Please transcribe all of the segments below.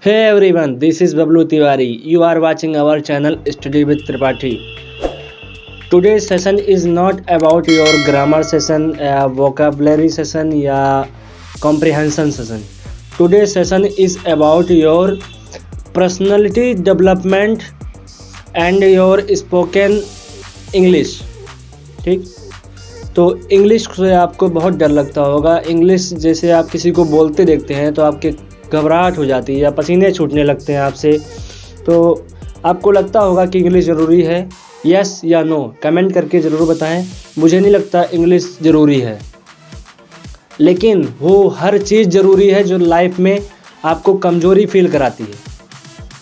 Hey everyone, this is Bablu Tiwari. You are watching our channel Study with Tripathi. Today's session is not about your grammar session, vocabulary session या comprehension session. Today's session is about your personality development and your spoken English. ठीक, तो English से आपको बहुत डर लगता होगा। English जैसे आप किसी को बोलते देखते हैं तो आपके घबराहट हो जाती है या पसीने छूटने लगते हैं आपसे, तो आपको लगता होगा कि इंग्लिश ज़रूरी है। यस या नो कमेंट करके ज़रूर बताएं। मुझे नहीं लगता इंग्लिश ज़रूरी है, लेकिन वो हर चीज़ ज़रूरी है जो लाइफ में आपको कमज़ोरी फील कराती है।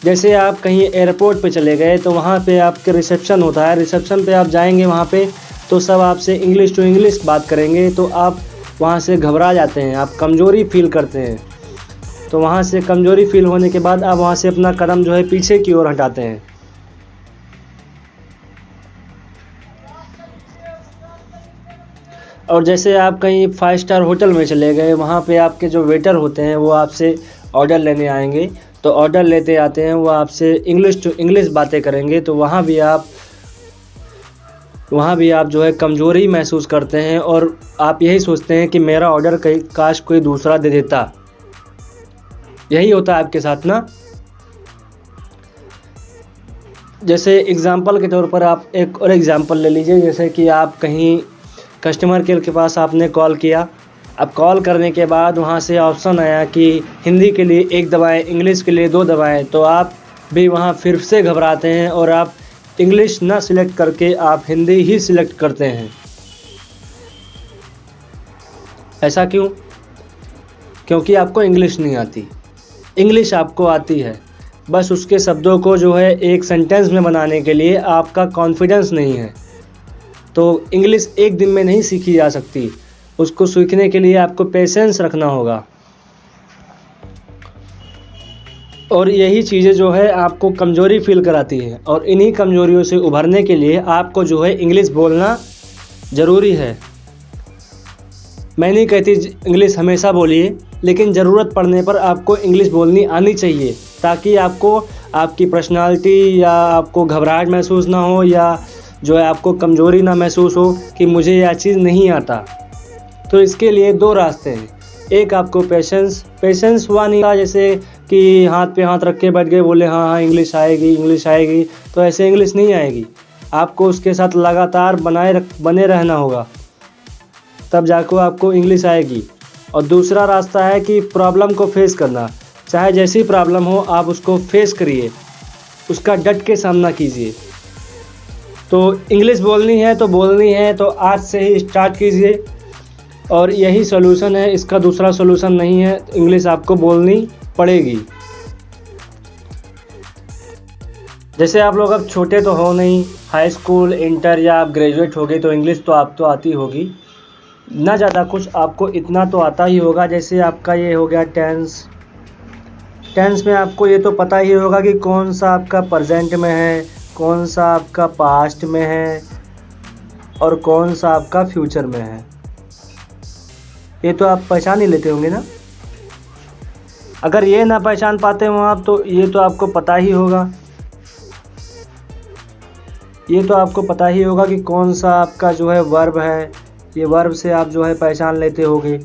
जैसे आप कहीं एयरपोर्ट पे चले गए तो वहाँ पे आपके रिसेप्शन होता है, रिसेप्शन पे आप जाएंगे, वहाँ पे तो सब आपसे इंग्लिश टू इंग्लिश बात करेंगे, तो आप वहाँ से घबरा जाते हैं, आप कमज़ोरी फील करते हैं। तो वहाँ से कमज़ोरी फील होने के बाद आप वहाँ से अपना कदम जो है पीछे की ओर हटाते हैं। और जैसे आप कहीं 5 स्टार होटल में चले गए, वहाँ पे आपके जो वेटर होते हैं वो आपसे ऑर्डर लेने आएंगे, तो ऑर्डर लेते आते हैं वो आपसे इंग्लिश टू इंग्लिश बातें करेंगे, तो वहाँ भी आप जो है कमज़ोरी महसूस करते हैं और आप यही सोचते हैं कि मेरा ऑर्डर काश कोई दूसरा दे देता। यही होता है आपके साथ ना। जैसे एग्ज़ाम्पल के तौर पर आप एक और एग्ज़ाम्पल ले लीजिए। जैसे कि आप कहीं कस्टमर केयर के पास आपने कॉल किया। अब कॉल करने के बाद वहाँ से ऑप्शन आया कि हिंदी के लिए 1 दबाएं, इंग्लिश के लिए 2 दबाएं, तो आप भी वहाँ फिर से घबराते हैं और आप इंग्लिश ना सिलेक्ट करके आप हिंदी ही सिलेक्ट करते हैं। ऐसा क्यों? क्योंकि आपको इंग्लिश नहीं आती। इंग्लिश आपको आती है, बस उसके शब्दों को जो है एक सेंटेंस में बनाने के लिए आपका कॉन्फिडेंस नहीं है। तो इंग्लिश एक दिन में नहीं सीखी जा सकती, उसको सीखने के लिए आपको पेशेंस रखना होगा। और यही चीज़ें जो है आपको कमज़ोरी फील कराती है, और इन्हीं कमज़ोरियों से उभरने के लिए आपको जो है इंग्लिश बोलना ज़रूरी है। मैं नहीं कहती इंग्लिश हमेशा बोलिए, लेकिन ज़रूरत पड़ने पर आपको इंग्लिश बोलनी आनी चाहिए, ताकि आपको आपकी पर्सनालिटी या आपको घबराहट महसूस ना हो, या जो है आपको कमज़ोरी ना महसूस हो कि मुझे यह चीज़ नहीं आता। तो इसके लिए 2 रास्ते हैं। एक आपको पेशेंस हुआ नहीं था, जैसे कि हाथ पे हाथ रख के बैठ गए, बोले हाँ इंग्लिश आएगी, तो ऐसे इंग्लिश नहीं आएगी। आपको उसके साथ लगातार बने रहना होगा, तब जाकर आपको इंग्लिश आएगी। और दूसरा रास्ता है कि प्रॉब्लम को फेस करना। चाहे जैसी प्रॉब्लम हो आप उसको फेस करिए, उसका डट के सामना कीजिए। तो इंग्लिश बोलनी है तो आज से ही स्टार्ट कीजिए, और यही सॉल्यूशन है, इसका दूसरा सॉल्यूशन नहीं है। इंग्लिश आपको बोलनी पड़ेगी। जैसे आप लोग अब छोटे तो हो नहीं, हाई स्कूल, इंटर या आप ग्रेजुएट हो गए, तो इंग्लिश तो आप तो आती होगी ना, ज़्यादा कुछ आपको इतना तो आता ही होगा। जैसे आपका ये हो गया टेंस में आपको ये तो पता ही होगा कि कौन सा आपका प्रेजेंट में है, कौन सा आपका पास्ट में है, और कौन सा आपका फ्यूचर में है। ये तो आप पहचान ही लेते होंगे ना। अगर ये ना पहचान पाते हो आप, तो ये तो आपको पता ही होगा, कि कौन सा आपका जो है वर्ब है। ये वर्ब से आप जो है पहचान लेते होगे।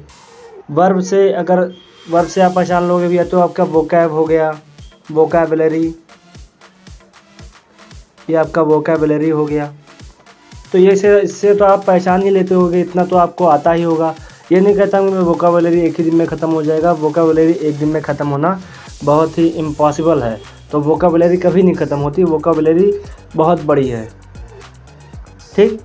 वर्ब से आप पहचान लोगे भी, तो आपका वोकैब हो गया, वोकैबुलरी, ये आपका वोकैबुलरी हो गया। तो इससे तो आप पहचान ही लेते होगे, इतना तो आपको आता ही होगा। ये नहीं कहता हूँ मैं वोकैबुलरी एक ही दिन में ख़त्म हो जाएगा। वोकैबुलरी एक दिन में ख़त्म होना बहुत ही इम्पॉसिबल है। तो वोकैबुलरी कभी नहीं ख़त्म होती, वोकैबुलरी बहुत बड़ी है। ठीक,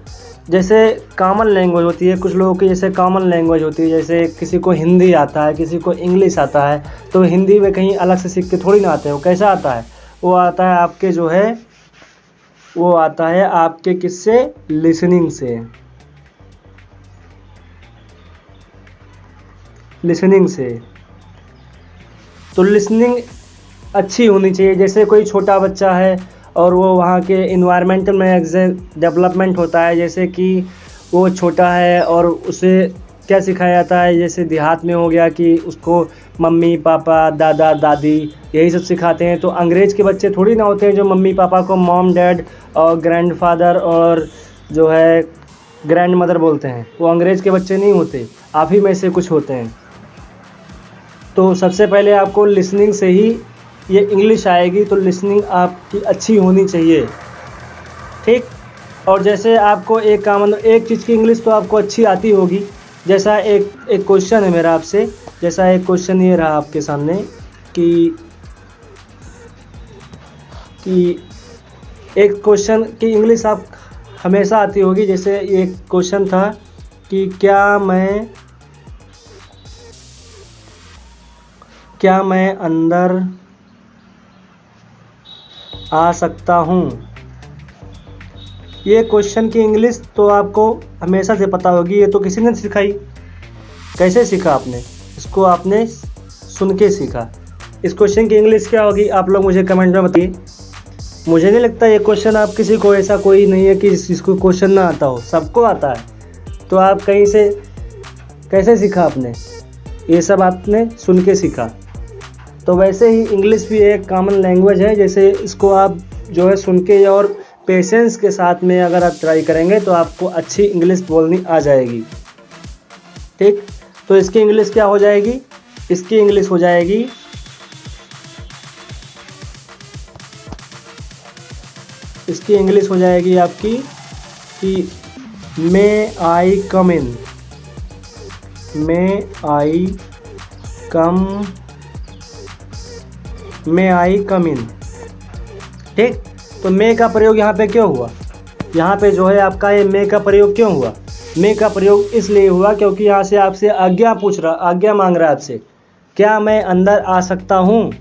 जैसे कॉमन लैंग्वेज होती है कुछ लोगों की, जैसे कॉमन लैंग्वेज होती है, जैसे किसी को हिंदी आता है, किसी को इंग्लिश आता है, तो हिंदी में कहीं अलग से सीख के थोड़ी ना आते हैं। वो कैसा आता है? वो आता है आपके किससे? लिसनिंग से। तो लिसनिंग अच्छी होनी चाहिए। जैसे कोई छोटा बच्चा है और वो वहाँ के इन्वायरमेंटल में डेवलपमेंट होता है, जैसे कि वो छोटा है और उसे क्या सिखाया जाता है, जैसे देहात में हो गया कि उसको मम्मी पापा दादा दादी यही सब सिखाते हैं। तो अंग्रेज़ के बच्चे थोड़ी ना होते हैं जो मम्मी पापा को मॉम डैड और ग्रैंडफादर और जो है ग्रैंड मदर बोलते हैं। वो अंग्रेज़ के बच्चे नहीं होते, आप ही में से कुछ होते हैं। तो सबसे पहले आपको लिसनिंग से ही ये इंग्लिश आएगी, तो लिसनिंग आपकी अच्छी होनी चाहिए, ठीक। और जैसे आपको एक चीज़ की इंग्लिश तो आपको अच्छी आती होगी। जैसा एक क्वेश्चन है मेरा आपसे, जैसा एक क्वेश्चन ये रहा आपके सामने कि एक क्वेश्चन की इंग्लिश आप हमेशा आती होगी। जैसे ये क्वेश्चन था कि क्या मैं अंदर आ सकता हूँ। ये क्वेश्चन की इंग्लिश तो आपको हमेशा से पता होगी, ये तो किसी ने सिखाई। कैसे सीखा आपने इसको? आपने सुन के सीखा। इस क्वेश्चन की इंग्लिश क्या होगी आप लोग मुझे कमेंट में बताइए। मुझे नहीं लगता ये क्वेश्चन आप किसी को, ऐसा कोई नहीं है कि जिसको क्वेश्चन ना आता हो, सबको आता है। तो आप कहीं से कैसे सीखा आपने? ये सब आपने सुन के सीखा। तो वैसे ही इंग्लिश भी एक कॉमन लैंग्वेज है, जैसे इसको आप जो है सुन के और पेशेंस के साथ में अगर आप ट्राई करेंगे तो आपको अच्छी इंग्लिश बोलनी आ जाएगी, ठीक। तो इसकी इंग्लिश क्या हो जाएगी? इसकी इंग्लिश हो जाएगी आपकी कि मे आई कम इन, ठीक। तो मे का प्रयोग यहाँ पे क्यों हुआ? यहाँ पे जो है आपका ये मे का प्रयोग क्यों हुआ? मे का प्रयोग इसलिए हुआ क्योंकि यहाँ से आपसे आज्ञा मांग रहा है आपसे। क्या मैं अंदर आ सकता हूँ?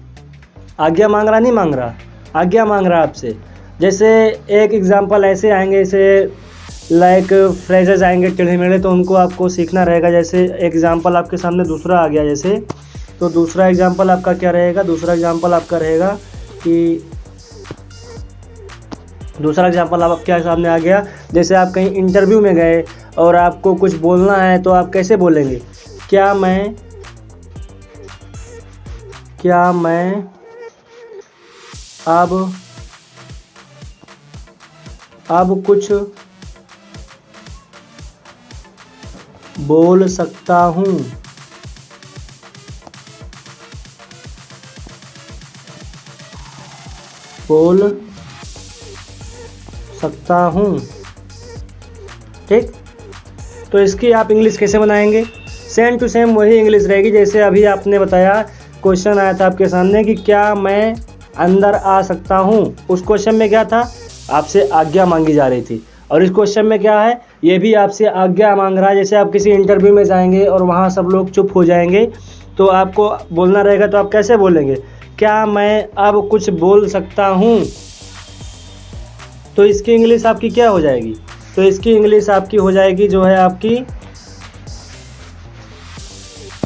आज्ञा मांग रहा, नहीं मांग रहा, आज्ञा मांग रहा आपसे। जैसे एक एग्जांपल ऐसे आएंगे, जैसे लाइक फ्रेजेस आएंगे टेढ़े मेढ़े, तो उनको आपको सीखना रहेगा। जैसे एग्जांपल आपके सामने दूसरा आ गया, जैसे तो दूसरा एग्जांपल आपका क्या रहेगा? दूसरा एग्जांपल आपके सामने आ गया। जैसे आप कहीं इंटरव्यू में गए और आपको कुछ बोलना है, तो आप कैसे बोलेंगे? क्या मैं अब कुछ बोल सकता हूँ? ठीक। तो इसकी आप इंग्लिश कैसे बनाएंगे? सेम टू सेम वही इंग्लिश रहेगी जैसे अभी आपने बताया। क्वेश्चन आया था आपके सामने कि क्या मैं अंदर आ सकता हूँ। उस क्वेश्चन में क्या था? आपसे आज्ञा मांगी जा रही थी। और इस क्वेश्चन में क्या है? ये भी आपसे आज्ञा मांग रहा है। जैसे आप किसी इंटरव्यू में जाएंगे और वहाँ सब लोग चुप हो जाएंगे, तो आपको बोलना रहेगा, तो आप कैसे बोलेंगे? क्या मैं अब कुछ बोल सकता हूँ? तो इसकी इंग्लिश आपकी क्या हो जाएगी? तो इसकी इंग्लिश आपकी हो जाएगी जो है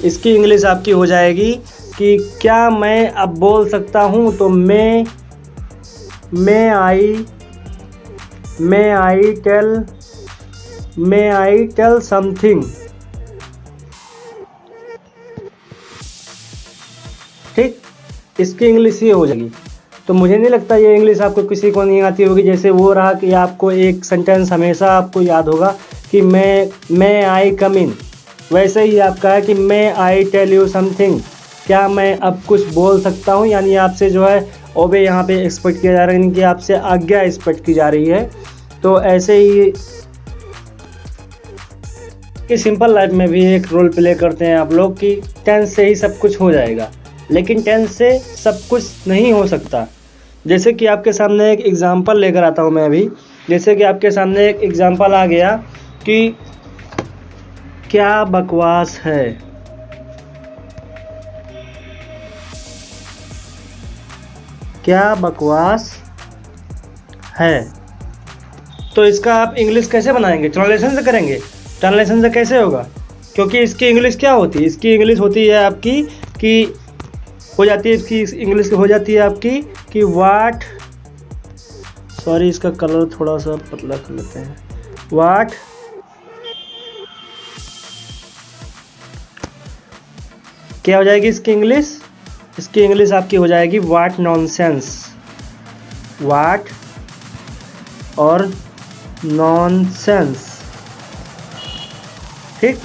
इसकी इंग्लिश आपकी हो जाएगी कि क्या मैं अब बोल सकता हूँ। तो मैं आई टेल समथिंग, ठीक। इसकी इंग्लिश ये हो जाएगी। तो मुझे नहीं लगता ये इंग्लिश आपको किसी को नहीं आती होगी। जैसे वो रहा कि आपको एक सेंटेंस हमेशा आपको याद होगा कि मैं आई कम इन, वैसे ही आपका है कि मैं आई टेल यू समथिंग। क्या मैं अब कुछ बोल सकता हूँ, यानी आपसे जो है ओबे यहाँ पे एक्सपेक्ट किया जा रहा है, यानी कि आपसे आज्ञा एक्सपेक्ट की जा रही है। तो ऐसे ही कि सिंपल लाइफ में भी एक रोल प्ले करते हैं आप लोग कि टेंस से ही सब कुछ हो जाएगा, लेकिन टेंस से सब कुछ नहीं हो सकता। जैसे कि आपके सामने एक एग्जांपल लेकर आता हूँ मैं अभी। जैसे कि आपके सामने एक एग्जांपल आ गया कि क्या बकवास है। क्या बकवास है। तो इसका आप इंग्लिश कैसे बनाएंगे? ट्रांसलेशन से करेंगे। ट्रांसलेशन से कैसे होगा? क्योंकि इसकी इंग्लिश क्या होती है? इसकी इंग्लिश होती है आपकी कि हो जाती है, इसकी इंग्लिश हो जाती है आपकी कि वाट, सॉरी इसका कलर थोड़ा सा पतला कर लेते हैं। क्या हो जाएगी इसकी इंग्लिश? इसकी इंग्लिश आपकी हो जाएगी व्हाट नॉनसेंस। व्हाट और नॉनसेंस। ठीक,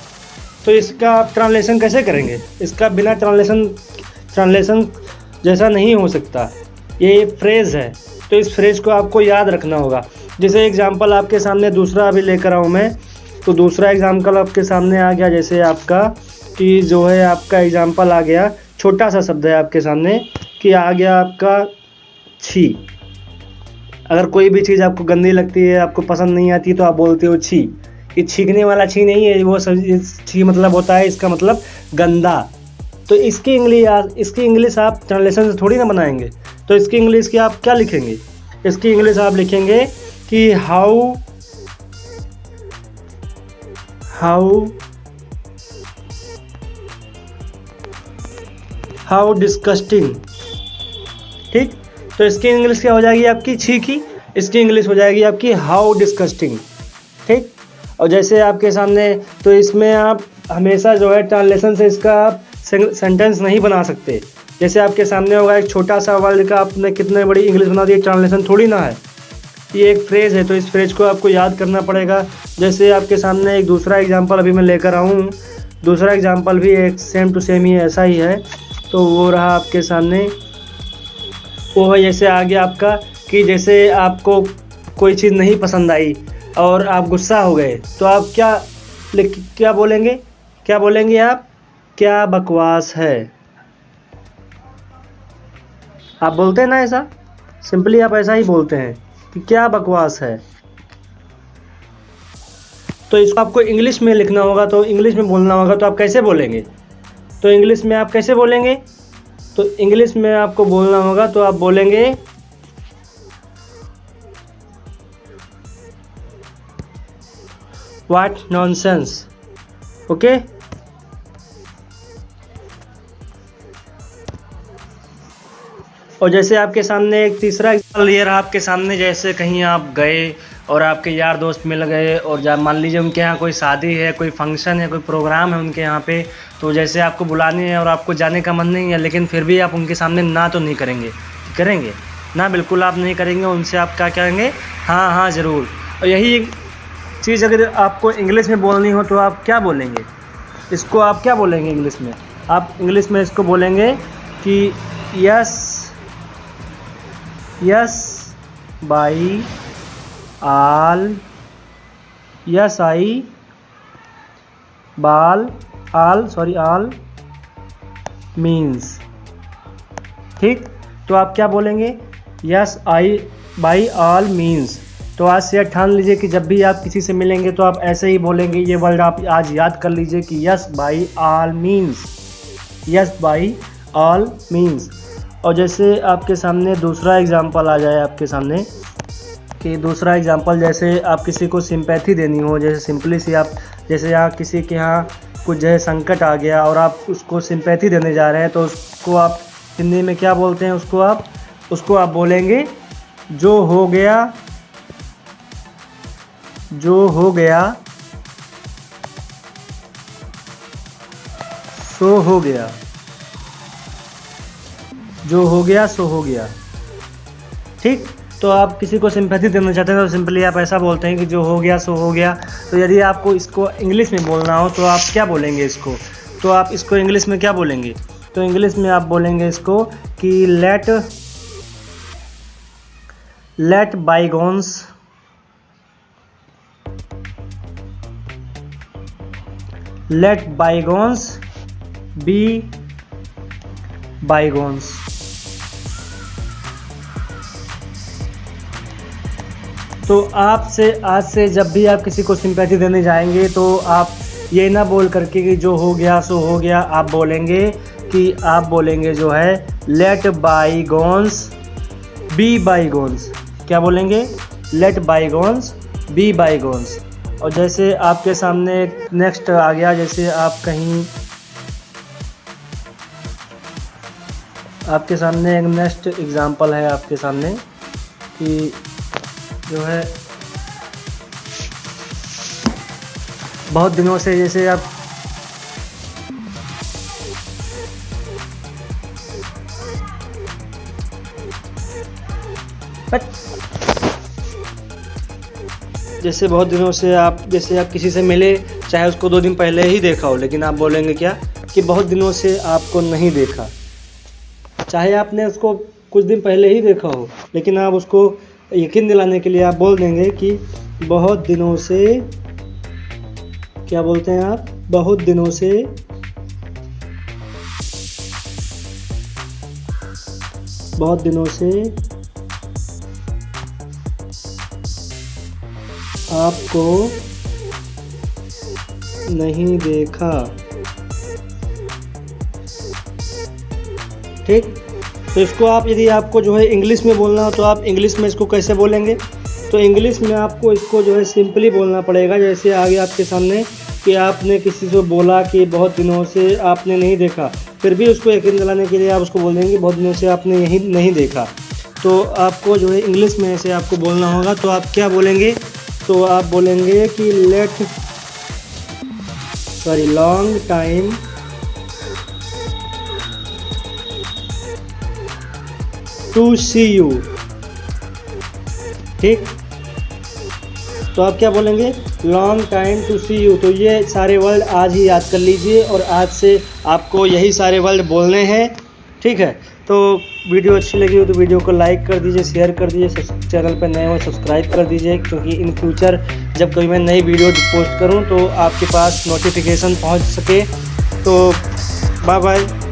तो इसका आप ट्रांसलेशन कैसे करेंगे? इसका बिना ट्रांसलेशन जैसा नहीं हो सकता। ये फ्रेज़ है, तो इस फ्रेज़ को आपको याद रखना होगा। जैसे एग्जांपल आपके सामने दूसरा अभी लेकर आऊँ मैं, तो दूसरा एग्जांपल आपके सामने आ गया। जैसे आपका कि जो है आपका एग्जांपल आ गया, छोटा सा शब्द है आपके सामने कि आ गया आपका छी। अगर कोई भी चीज़ आपको गंदी लगती है, आपको पसंद नहीं आती, तो आप बोलते हो छी। ये छींकने वाला छी नहीं है, वो छी मतलब होता है, इसका मतलब गंदा। तो इसकी इंग्लिश आप ट्रांसलेशन से थोड़ी ना बनाएंगे। तो इसकी इंग्लिश की आप क्या लिखेंगे? इसकी इंग्लिश आप लिखेंगे कि हाउ डिस्कस्टिंग। ठीक, तो इसकी इंग्लिश क्या हो जाएगी आपकी? छी की। इसकी इंग्लिश हो जाएगी आपकी हाउ डिस्कस्टिंग। ठीक, और जैसे आपके सामने, तो इसमें आप हमेशा जो है ट्रांसलेशन से इसका आप सेंटेंस नहीं बना सकते। जैसे आपके सामने होगा एक छोटा सा वर्ड का आपने कितने बड़ी इंग्लिश बना दी, ट्रांसलेशन थोड़ी ना है। ये एक फ्रेज़ है, तो इस फ्रेज़ को आपको याद करना पड़ेगा। जैसे आपके सामने एक दूसरा एग्जांपल अभी मैं लेकर आऊँ, दूसरा एग्जांपल भी एक सेम टू सेम ही ऐसा ही है। तो वो रहा आपके सामने, वो है जैसे आ गया आपका कि जैसे आपको कोई चीज़ नहीं पसंद आई और आप गुस्सा हो गए, तो आप क्या बोलेंगे? क्या बोलेंगे आप? क्या बकवास है। आप बोलते हैं ना ऐसा, सिंपली आप ऐसा ही बोलते हैं कि क्या बकवास है। तो इसको आपको इंग्लिश में लिखना होगा, तो इंग्लिश में बोलना होगा, तो आप कैसे बोलेंगे? तो इंग्लिश में आप कैसे बोलेंगे? तो इंग्लिश में आपको बोलना होगा, तो आप बोलेंगे व्हाट नॉनसेंस। ओके, और जैसे आपके सामने एक तीसरा एग्जाम्पल ये रहा आपके सामने। जैसे कहीं आप गए और आपके यार दोस्त मिल गए, और मान लीजिए उनके यहाँ कोई शादी है, कोई फंक्शन है, कोई प्रोग्राम है उनके यहाँ पे, तो जैसे आपको बुलाने है और आपको जाने का मन नहीं है, लेकिन फिर भी आप उनके सामने ना तो नहीं करेंगे। करेंगे ना, बिल्कुल आप नहीं करेंगे। उनसे आप क्या करेंगे? हाँ हाँ ज़रूर। और यही चीज़ अगर आपको इंग्लिश में बोलनी हो, तो आप क्या बोलेंगे? इसको आप क्या बोलेंगे इंग्लिश में? आप इंग्लिश में इसको बोलेंगे कि yes by all, all means. ठीक, तो आप क्या बोलेंगे? Yes I by all means. तो आज से ठान लीजिए कि जब भी आप किसी से मिलेंगे तो आप ऐसे ही बोलेंगे। ये वर्ड आप आज याद कर लीजिए कि yes by all means, yes by all means. और जैसे आपके सामने दूसरा एग्जांपल आ जाए आपके सामने, कि दूसरा एग्जांपल जैसे आप किसी को सिंपैथी देनी हो, जैसे सिंपली सी आप, जैसे यहाँ किसी के यहाँ कुछ जो है संकट आ गया और आप उसको सिंपैथी देने जा रहे हैं, तो उसको आप हिंदी में क्या बोलते हैं? उसको आप बोलेंगे जो हो गया सो हो गया, जो हो गया सो हो गया। ठीक, तो आप किसी को सिंपैथी देना चाहते हैं, तो सिंपली आप ऐसा बोलते हैं कि जो हो गया सो हो गया। तो यदि आपको इसको इंग्लिश में बोलना हो, तो आप क्या बोलेंगे इसको? तो आप इसको इंग्लिश में क्या बोलेंगे? तो इंग्लिश में आप बोलेंगे इसको कि लेट बाईगॉन्स बी बाईगॉन्स। तो आपसे आज से जब भी आप किसी को सिंपैथी देने जाएंगे, तो आप ये ना बोल करके कि जो हो गया सो हो गया, आप बोलेंगे जो है लेट बाईगॉन्स बी बाईगॉन्स। क्या बोलेंगे? Let bygones be bygones. और जैसे आपके सामने नेक्स्ट आ गया, जैसे आप कहीं, आपके सामने एक नेक्स्ट एग्जांपल है आपके सामने कि जो है बहुत दिनों से, जैसे आप जैसे बहुत दिनों से आप किसी से मिले, चाहे उसको 2 दिन पहले ही देखा हो, लेकिन आप बोलेंगे क्या कि बहुत दिनों से आपको नहीं देखा। चाहे आपने उसको कुछ दिन पहले ही देखा हो, लेकिन आप उसको यकीन दिलाने के लिए आप बोल देंगे कि बहुत दिनों से, क्या बोलते हैं आप, बहुत दिनों से आपको नहीं देखा। ठीक, तो इसको आप, यदि आपको जो है इंग्लिश में बोलना हो तो आप इंग्लिश में इसको कैसे बोलेंगे? तो इंग्लिश में आपको इसको जो है सिंपली बोलना पड़ेगा, जैसे आगे आपके सामने कि आपने किसी को बोला कि बहुत दिनों से आपने नहीं देखा, फिर भी उसको यकीन दिलाने के लिए आप उसको बोल देंगे बहुत दिनों से आपने यही नहीं देखा। तो आपको जो है इंग्लिश में ऐसे आपको बोलना होगा। तो आप क्या बोलेंगे? तो आप बोलेंगे कि long time to see you. ठीक, तो आप क्या बोलेंगे? Long time to see you. तो ये सारे वर्ड आज ही याद कर लीजिए और आज से आपको यही सारे वर्ड बोलने हैं। ठीक है, तो वीडियो अच्छी लगी हो तो वीडियो को लाइक कर दीजिए, शेयर कर दीजिए, चैनल पर नए हो सब्सक्राइब कर दीजिए, क्योंकि इन फ्यूचर जब कभी मैं नई वीडियो पोस्ट करूं तो आपके पास नोटिफिकेशन पहुंच सके। तो बाय बाय।